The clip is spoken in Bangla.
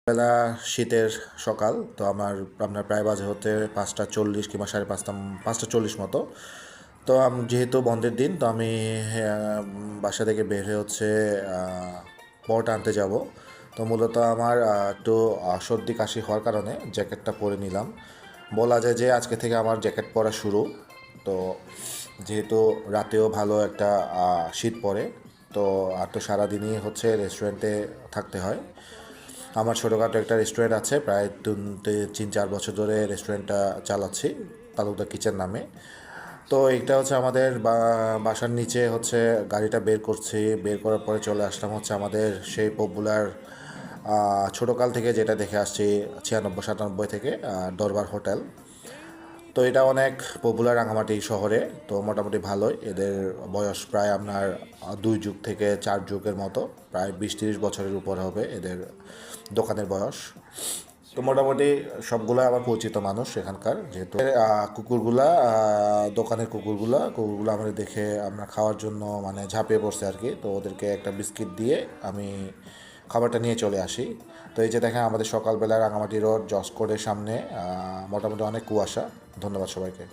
বেলা শীতের সকাল তো আপনার প্রায় বাজে হতে 5:40 কিংবা 5:30 মতো। তো যেহেতু বন্ধের দিন তো আমি বাসা থেকে বের হয়ে হচ্ছে পরোটা আনতে যাব। তো মূলত আমার একটু সর্দি কাশি হওয়ার কারণে জ্যাকেটটা পরে নিলাম। বলা যায় যে আজকে থেকে আমার জ্যাকেট পরা শুরু। তো যেহেতু রাতেও ভালো একটা শীত পড়ে, তো আর তো সারাদিনই হচ্ছে রেস্টুরেন্টে থাকতে হয়। আমার ছোটোখাটো একটা রেস্টুরেন্ট আছে, প্রায় 3-4 বছর ধরে রেস্টুরেন্টটা চালাচ্ছি, তালুকদার কিচেন নামে। তো এটা হচ্ছে আমাদের বাসার নিচে হচ্ছে গাড়িটা বের করছি, বের করার পরে চলে আসলাম হচ্ছে আমাদের সেই পপুলার ছোটোকাল থেকে যেটা দেখে আসছি 96-97 থেকে দরবার হোটেল। তো এটা অনেক পপুলার রাঙামাটি শহরে, তো মোটামুটি ভালোই। এদের বয়স প্রায় আপনার 2 যুগ থেকে 4 যুগের মতো, প্রায় 20-30 বছরের উপর হবে এদের দোকানের বয়স। তো মোটামুটি সবগুলো আমার পরিচিত মানুষ এখানকার, যেহেতু কুকুরগুলা দোকানের কুকুরগুলা আমাদের দেখে আমরা খাওয়ার জন্য মানে ঝাঁপিয়ে পড়ছে আর কি। তো ওদেরকে একটা বিস্কিট দিয়ে আমি খাবারটা নিয়ে চলে আসি। তো এই যে দেখেন আমাদের সকালবেলা রাঙামাটি রোড জসকোরের সামনে মোটামুটি অনেক কুয়াশা। ধন্যবাদ সবাইকে।